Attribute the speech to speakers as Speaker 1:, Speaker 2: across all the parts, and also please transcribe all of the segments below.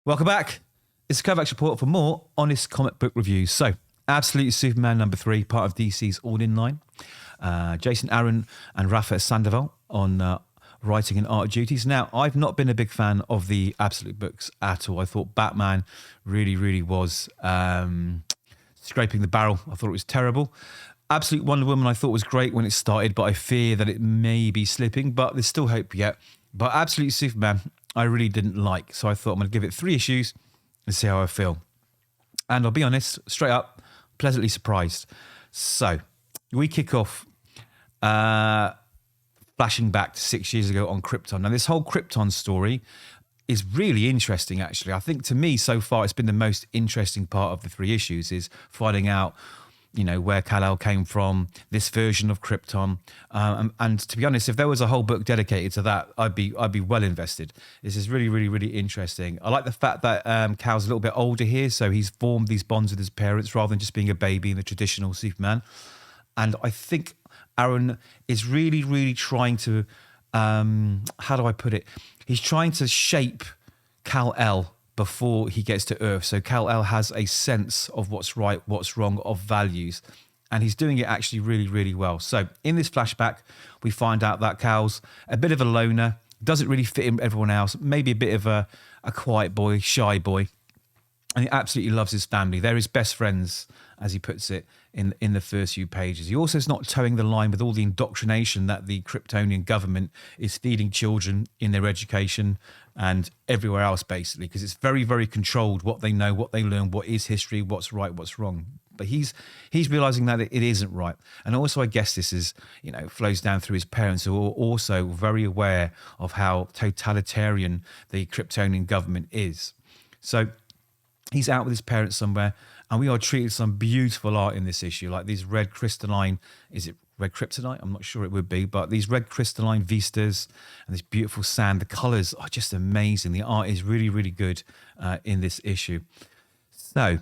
Speaker 1: Welcome back. It's a Kovacs report for more honest comic book reviews. So, Absolute Superman #3, part of DC's All-In line. Jason Aaron and Rafa Sandoval on writing and art duties. Now, I've not been a big fan of the Absolute books at all. I thought Batman really was scraping the barrel. I thought it was terrible. Absolute Wonder Woman I thought was great when it started, but I fear that it may be slipping, but there's still hope yet. But Absolute Superman, I really didn't like. So I thought I'm going to give it 3 issues and see how I feel. And I'll be honest, straight up, pleasantly surprised. So we kick off flashing back to 6 years ago on Krypton. Now, this whole Krypton story is really interesting, actually. I think to me, so far, it's been the most interesting part of the 3 issues is finding out, where Kal-El came from, this version of Krypton. And to be honest, if there was a whole book dedicated to that, I'd be well invested. This is really interesting. I like the fact that Kal's a little bit older here, so he's formed these bonds with his parents rather than just being a baby in the traditional Superman. And I think Aaron is really trying to, how do I put it? He's trying to shape Kal-El before he gets to Earth. So Kal-El has a sense of what's right, what's wrong, of values. And he's doing it actually really well. So in this flashback, we find out that Kal's a bit of a loner, doesn't really fit in with everyone else, maybe a bit of a quiet boy, shy boy. And he absolutely loves his family. They're his best friends, as he puts it in the first few pages. He also is not towing the line with all the indoctrination that the Kryptonian government is feeding children in their education and everywhere else, basically, because it's very controlled what they know, what they learn, what is history, what's right, what's wrong. But he's realizing that it isn't right. And also, I guess this is, flows down through his parents, who are also very aware of how totalitarian the Kryptonian government is. So he's out with his parents somewhere, and we are treated some beautiful art in this issue, like these red crystalline, is it red kryptonite? I'm not sure it would be, but these red crystalline vistas and this beautiful sand. The colours are just amazing. The art is really good in this issue. So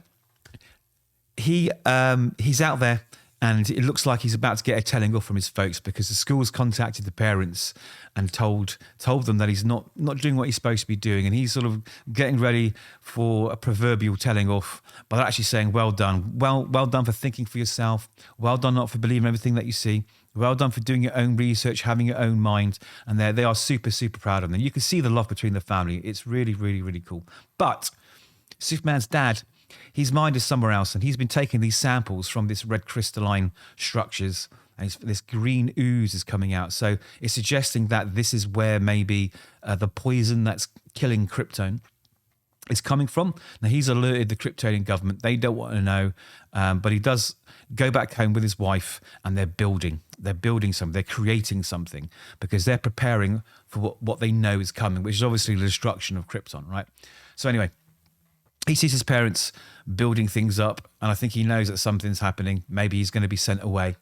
Speaker 1: he's out there, and it looks like he's about to get a telling off from his folks, because the school's contacted the parents and told them that he's not doing what he's supposed to be doing, and he's sort of getting ready for a proverbial telling off. But they're actually saying, well done. Well done for thinking for yourself. Well done not for believing everything that you see. Well done for doing your own research, having your own mind. And they are super proud of them. You can see the love between the family. It's really cool. But Superman's dad, his mind is somewhere else, and he's been taking these samples from this red crystalline structures, and this green ooze is coming out. So it's suggesting that this is where maybe the poison that's killing Krypton is coming from. Now, he's alerted the Kryptonian government. They don't want to know, but he does go back home with his wife, and they're building something. They're creating something, because they're preparing for what they know is coming, which is obviously the destruction of Krypton, right? So anyway, he sees his parents building things up, and I think he knows that something's happening. Maybe he's going to be sent away.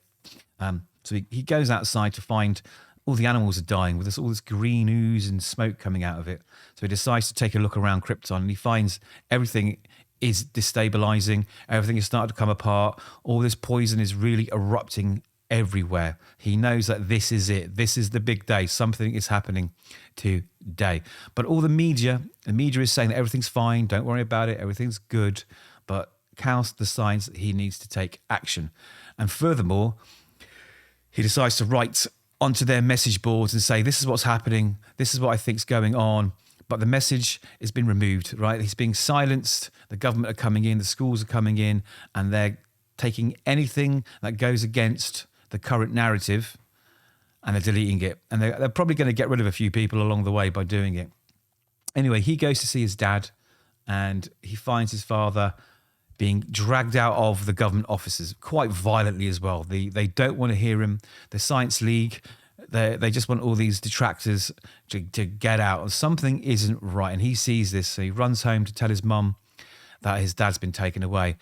Speaker 1: So he goes outside to find all the animals are dying with all this green ooze and smoke coming out of it. So he decides to take a look around Krypton, and he finds everything is destabilizing. Everything is starting to come apart. All this poison is really erupting everywhere. He knows that this is it. This is the big day. Something is happening today. But all the media is saying that everything's fine. Don't worry about it. Everything's good. But Kal decides that he needs to take action. And furthermore, he decides to write onto their message boards and say, this is what's happening. This is what I think's going on. But the message has been removed, right? He's being silenced. The government are coming in. The schools are coming in, and they're taking anything that goes against the current narrative, and they're deleting it. And they're probably going to get rid of a few people along the way by doing it. Anyway, he goes to see his dad, and he finds his father being dragged out of the government offices quite violently as well. They don't want to hear him. The Science League, they just want all these detractors to get out. Something isn't right, and he sees this. So he runs home to tell his mum that his dad's been taken away.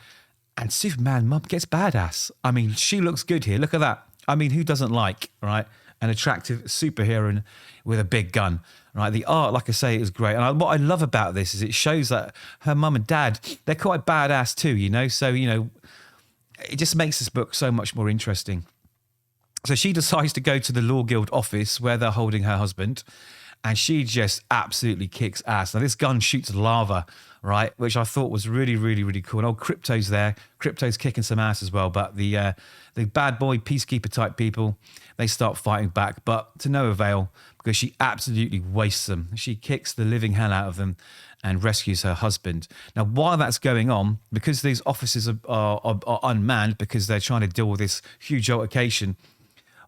Speaker 1: And Superman mum gets badass. I mean, she looks good here. Look at that. I mean, who doesn't like, right, an attractive superhero with a big gun, right? The art, like I say, is great. And what I love about this is it shows that her mum and dad, they're quite badass too, So, it just makes this book so much more interesting. So she decides to go to the Law Guild office where they're holding her husband, and she just absolutely kicks ass. Now, this gun shoots lava, right, which I thought was really, really, really cool. And old Krypto's there. Krypto's kicking some ass as well. But the bad boy peacekeeper type people, they start fighting back, but to no avail, because she absolutely wastes them. She kicks the living hell out of them and rescues her husband. Now, while that's going on, because these officers are unmanned because they're trying to deal with this huge altercation,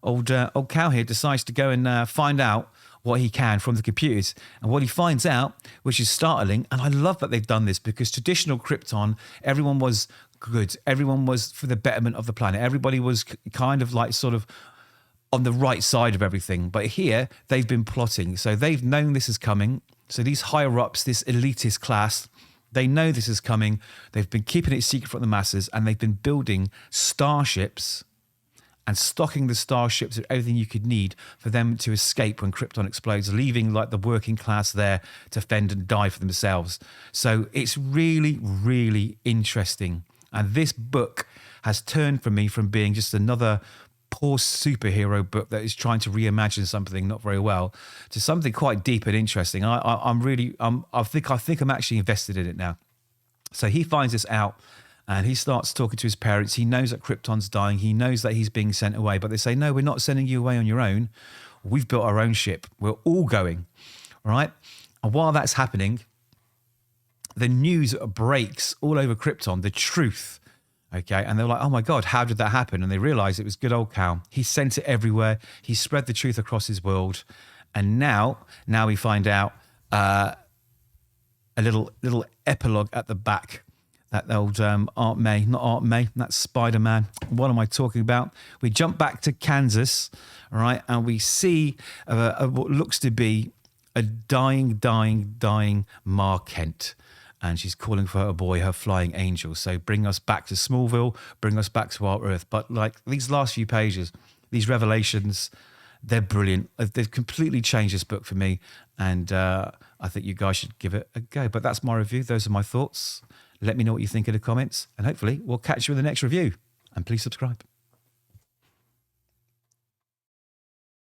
Speaker 1: old Cal here decides to go and find out what he can from the computers. And what he finds out, which is startling, and I love that they've done this, because traditional Krypton, everyone was good. Everyone was for the betterment of the planet. Everybody was kind of like sort of on the right side of everything. But here, they've been plotting. So they've known this is coming. So these higher-ups, this elitist class, they know this is coming. They've been keeping it secret from the masses, and they've been building starships and stocking the starships with everything you could need for them to escape when Krypton explodes, leaving like the working class there to fend and die for themselves. So it's really, really interesting. And this book has turned for me from being just another poor superhero book that is trying to reimagine something not very well to something quite deep and interesting. I think I'm actually invested in it now. So he finds this out and he starts talking to his parents. He knows that Krypton's dying. He knows that he's being sent away, but they say, no, we're not sending you away on your own. We've built our own ship. We're all going, all right? And while that's happening, the news breaks all over Krypton, the truth. Okay, and they're like, oh my God, how did that happen? And they realize it was good old Cal. He sent it everywhere. He spread the truth across his world. And now we find out a little epilogue at the back. That old Aunt May, that's Spider-Man. What am I talking about? We jump back to Kansas, all right, and we see what looks to be a dying Ma Kent. And she's calling for her boy, her flying angel. So bring us back to Smallville, bring us back to our Earth. But like these last few pages, these revelations, they're brilliant. They've completely changed this book for me. And I think you guys should give it a go. But that's my review. Those are my thoughts. Let me know what you think in the comments. And hopefully we'll catch you in the next review. And please subscribe.